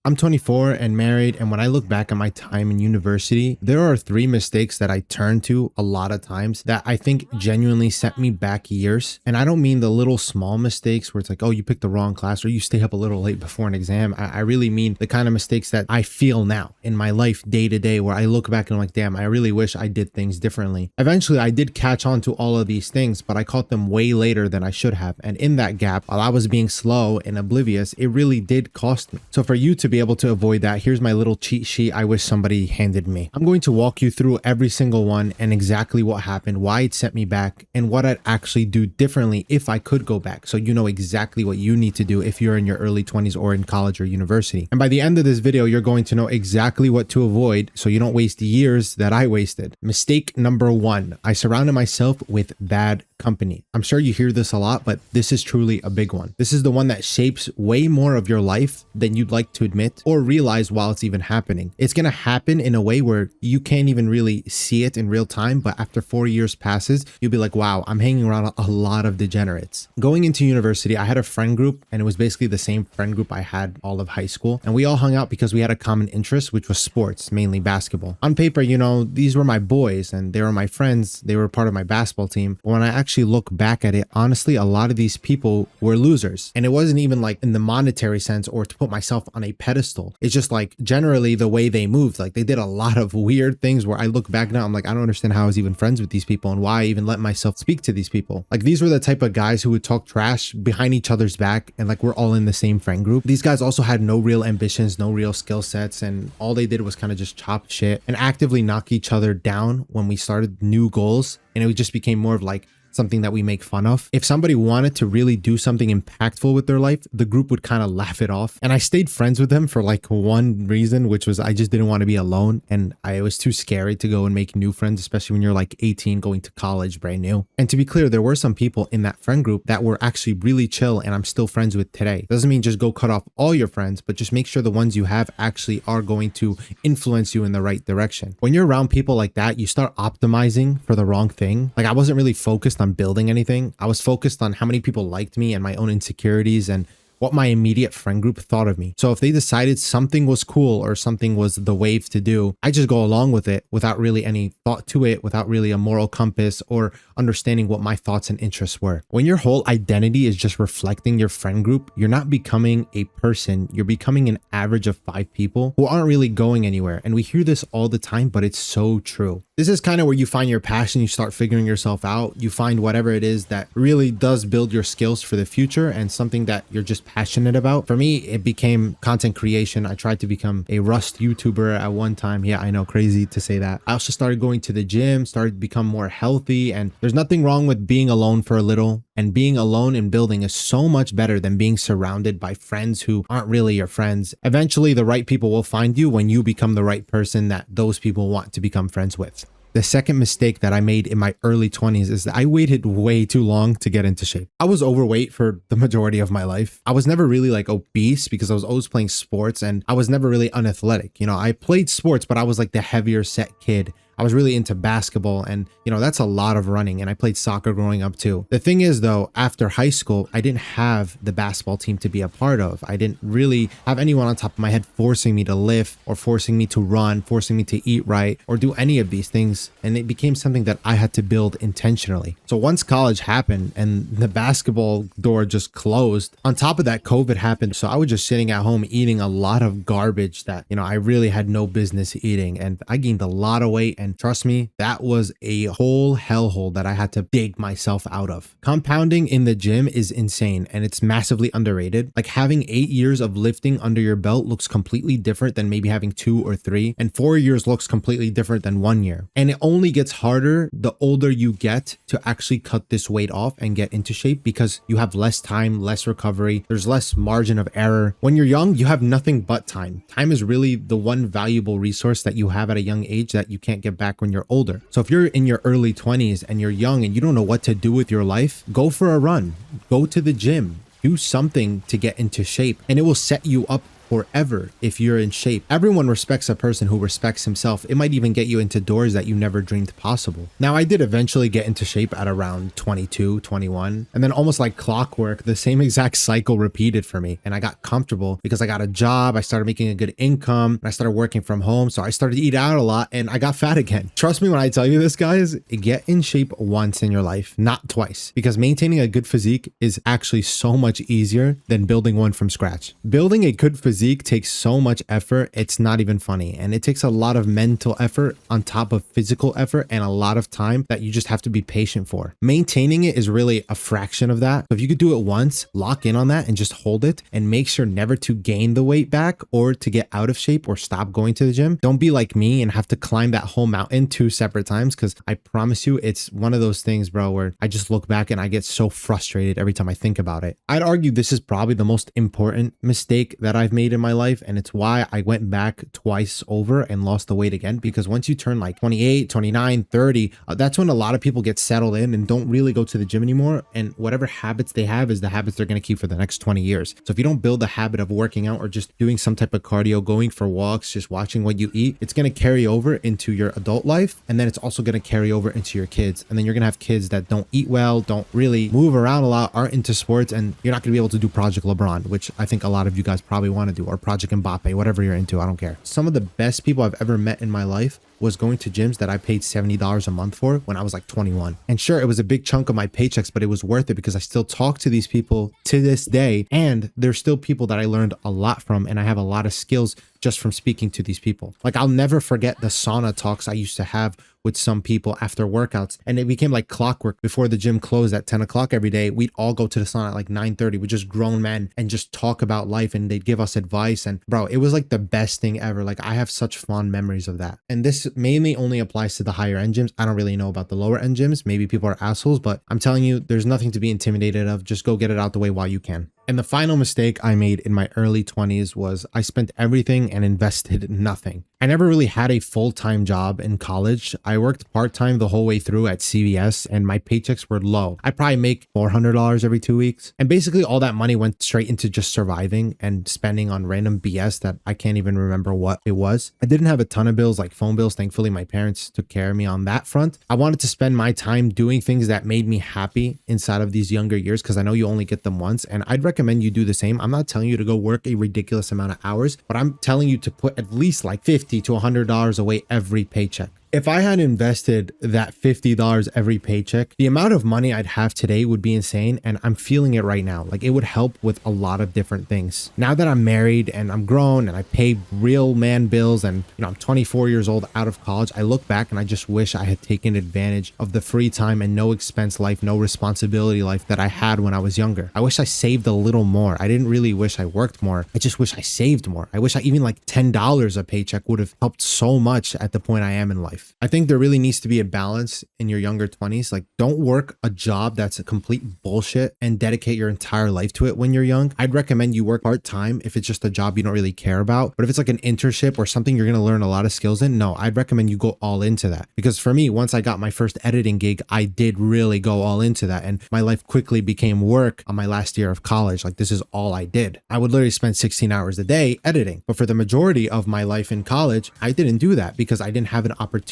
I'm 24 and married, and when I look back at my time in university, there are three mistakes that I turn to a lot of times that I think genuinely set me back years. And I don't mean the little small mistakes where it's like, oh, you picked the wrong class or you stay up a little late before an exam. I really mean the kind of mistakes that I feel now in my life day to day, where I look back and I'm like, damn, I really wish I did things differently. Eventually, I did catch on to all of these things, but I caught them way later than I should have. And in that gap, while I was being slow and oblivious, it really did cost me. So for you to be able to avoid that, here's my little cheat sheet I wish somebody handed me. I'm going to walk you through every single one and exactly what happened, why it set me back, and what I'd actually do differently if I could go back, so you know exactly what you need to do if you're in your early 20s or in college or university. And by the end of this video, you're going to know exactly what to avoid so you don't waste years that I wasted. Mistake number one, I surrounded myself with bad company. I'm sure you hear this a lot, but this is truly a big one. This is the one that shapes way more of your life than you'd like to admit or realize while it's even happening. It's going to happen in a way where you can't even really see it in real time, but after 4 years passes, you'll be like, wow, I'm hanging around a lot of degenerates. Going into university, I had a friend group, and it was basically the same friend group I had all of high school. And we all hung out because we had a common interest, which was sports, mainly basketball. On paper, you know, these were my boys and they were my friends. They were part of my basketball team. But when I actually look back at it, honestly, a lot of these people were losers. And it wasn't even like in the monetary sense or to put myself on a pedestal. It's just like generally the way they moved. Like they did a lot of weird things where I look back now, I'm like, I don't understand how I was even friends with these people and why I even let myself speak to these people. Like these were the type of guys who would talk trash behind each other's back, and like we're all in the same friend group. These guys also had no real ambitions, no real skill sets, and all they did was kind of just chop shit and actively knock each other down when we started new goals. And it just became more of like something that we make fun of. If somebody wanted to really do something impactful with their life, the group would kind of laugh it off. And I stayed friends with them for like one reason, which was I just didn't want to be alone. And I was too scary to go and make new friends, especially when you're like 18 going to college brand new. And to be clear, there were some people in that friend group that were actually really chill and I'm still friends with today. Doesn't mean just go cut off all your friends, but just make sure the ones you have actually are going to influence you in the right direction. When you're around people like that, you start optimizing for the wrong thing. Like I wasn't really focused on building anything. I was focused on how many people liked me and my own insecurities and what my immediate friend group thought of me. So if they decided something was cool or something was the wave to do, I just go along with it without really any thought to it, without really a moral compass or understanding what my thoughts and interests were. When your whole identity is just reflecting your friend group, you're not becoming a person, you're becoming an average of 5 people who aren't really going anywhere. And we hear this all the time, but it's so true. This is kind of where you find your passion, you start figuring yourself out, you find whatever it is that really does build your skills for the future and something that you're just passionate about. For me, it became content creation. I tried to become a Rust YouTuber at one time. Yeah, I know, crazy to say that. I also started going to the gym, started to become more healthy, and there's nothing wrong with being alone for a little. And being alone and building is so much better than being surrounded by friends who aren't really your friends. Eventually, the right people will find you when you become the right person that those people want to become friends with. The second mistake that I made in my early 20s is that I waited way too long to get into shape. I was overweight for the majority of my life. I was never really like obese because I was always playing sports and I was never really unathletic. You know, I played sports, but I was like the heavier set kid. I was really into basketball and, you know, that's a lot of running, and I played soccer growing up too. The thing is though, after high school, I didn't have the basketball team to be a part of. I didn't really have anyone on top of my head forcing me to lift or forcing me to run, forcing me to eat right or do any of these things. And it became something that I had to build intentionally. So once college happened and the basketball door just closed, on top of that, COVID happened. So I was just sitting at home eating a lot of garbage that, you know, I really had no business eating. And I gained a lot of weight, and trust me, that was a whole hellhole that I had to dig myself out of. Compounding in the gym is insane and it's massively underrated. Like having 8 years of lifting under your belt looks completely different than maybe having 2 or 3, and 4 years looks completely different than 1 year. And it only gets harder the older you get to actually cut this weight off and get into shape because you have less time, less recovery, there's less margin of error. When you're young, you have nothing but time. Time is really the one valuable resource that you have at a young age that you can't get back when you're older. So if you're in your early 20s and you're young and you don't know what to do with your life, go for a run, go to the gym, do something to get into shape, and it will set you up forever if you're in shape. Everyone respects a person who respects himself. It might even get you into doors that you never dreamed possible. Now, I did eventually get into shape at around 22, 21, and then almost like clockwork, the same exact cycle repeated for me. And I got comfortable because I got a job, I started making a good income, and I started working from home. So I started to eat out a lot and I got fat again. Trust me when I tell you this, guys, get in shape once in your life, not twice, because maintaining a good physique is actually so much easier than building one from scratch. Building a good physique takes so much effort, it's not even funny. And it takes a lot of mental effort on top of physical effort and a lot of time that you just have to be patient for. Maintaining it is really a fraction of that. So if you could do it once, lock in on that and just hold it and make sure never to gain the weight back or to get out of shape or stop going to the gym. Don't be like me and have to climb that whole mountain 2 separate times, because I promise you it's one of those things, bro, where I just look back and I get so frustrated every time I think about it. I'd argue this is probably the most important mistake that I've made in my life, and it's why I went back twice over and lost the weight again, because once you turn like 28, 29, 30, that's when a lot of people get settled in and don't really go to the gym anymore, and whatever habits they have is the habits they're going to keep for the next 20 years. So if you don't build the habit of working out or just doing some type of cardio, going for walks, just watching what you eat, it's going to carry over into your adult life, and then it's also going to carry over into your kids, and then you're going to have kids that don't eat well, don't really move around a lot, aren't into sports, and you're not going to be able to do Project LeBron, which I think a lot of you guys probably want to do, or Project Mbappe, whatever you're into, I don't care. Some of the best people I've ever met in my life was going to gyms that I paid $70 a month for when I was like 21. And sure, it was a big chunk of my paychecks, but it was worth it because I still talk to these people to this day. And they're still people that I learned a lot from. And I have a lot of skills just from speaking to these people. Like, I'll never forget the sauna talks I used to have with some people after workouts. And it became like clockwork. Before the gym closed at 10 o'clock every day, we'd all go to the sauna at like 9:30 with just grown men and just talk about life, and they'd give us advice. And bro, it was like the best thing ever. Like, I have such fond memories of that. And this mainly only applies to the higher end gyms. I don't really know about the lower end gyms. Maybe people are assholes, but I'm telling you, there's nothing to be intimidated of. Just go get it out the way while you can. And the final mistake I made in my early 20s was I spent everything and invested nothing. I never really had a full-time job in college. I worked part-time the whole way through at CVS, and my paychecks were low. I probably make $400 every 2 weeks. And basically all that money went straight into just surviving and spending on random BS that I can't even remember what it was. I didn't have a ton of bills, like phone bills. Thankfully, my parents took care of me on that front. I wanted to spend my time doing things that made me happy inside of these younger years, because I know you only get them once, and I'd recommend you do the same. I'm not telling you to go work a ridiculous amount of hours, but I'm telling you to put at least like $50 to $100 away every paycheck. If I had invested that $50 every paycheck, the amount of money I'd have today would be insane, and I'm feeling it right now. Like, it would help with a lot of different things. Now that I'm married and I'm grown and I pay real man bills, and I'm 24 years old out of college, I look back and I just wish I had taken advantage of the free time and no expense life, no responsibility life that I had when I was younger. I wish I saved a little more. I didn't really wish I worked more. I just wish I saved more. I wish I even like $10 a paycheck would have helped so much at the point I am in life. I think there really needs to be a balance in your younger 20s. Like, don't work a job that's a complete bullshit and dedicate your entire life to it when you're young. I'd recommend you work part-time if it's just a job you don't really care about. But if it's like an internship or something you're going to learn a lot of skills in, no, I'd recommend you go all into that. Because for me, once I got my first editing gig, I did really go all into that. And my life quickly became work on my last year of college. Like, this is all I did. I would literally spend 16 hours a day editing. But for the majority of my life in college, I didn't do that because I didn't have an opportunity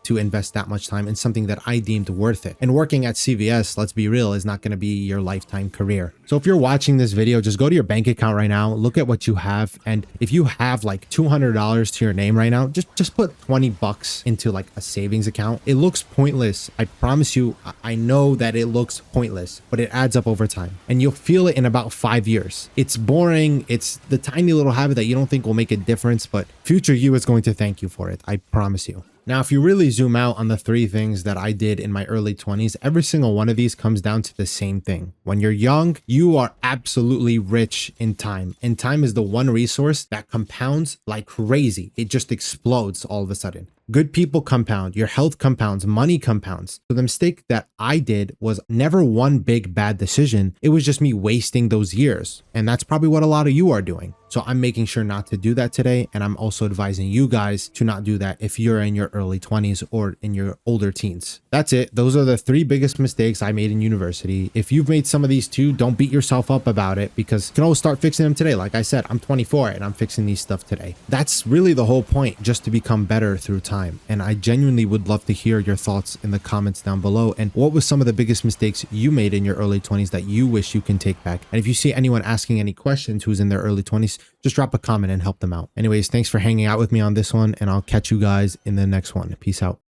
to invest that much time in something that I deemed worth it. And working at CVS, let's be real, is not going to be your lifetime career. So if you're watching this video, just go to your bank account right now, look at what you have. And if you have like $200 to your name right now, just put 20 bucks into like a savings account. It looks pointless. I promise you, I know that it looks pointless, but it adds up over time and you'll feel it in about 5 years. It's boring. It's the tiny little habit that you don't think will make a difference, but future you is going to thank you for it. I promise you. Now, if you really zoom out on the 3 things that I did in my early 20s, every single one of these comes down to the same thing. When you're young, you are absolutely rich in time. And time is the one resource that compounds like crazy. It just explodes all of a sudden. Good people compound, your health compounds, money compounds. So the mistake that I did was never one big bad decision. It was just me wasting those years. And that's probably what a lot of you are doing. So I'm making sure not to do that today. And I'm also advising you guys to not do that if you're in your early 20s or in your older teens. That's it. Those are the 3 biggest mistakes I made in university. If you've made some of these too, don't beat yourself up about it, because you can always start fixing them today. Like I said, I'm 24 and I'm fixing these stuff today. That's really the whole point, just to become better through time. And I genuinely would love to hear your thoughts in the comments down below. And what was some of the biggest mistakes you made in your early 20s that you wish you can take back? And if you see anyone asking any questions who's in their early 20s, just drop a comment and help them out. Anyways, thanks for hanging out with me on this one, and I'll catch you guys in the next one. Peace out.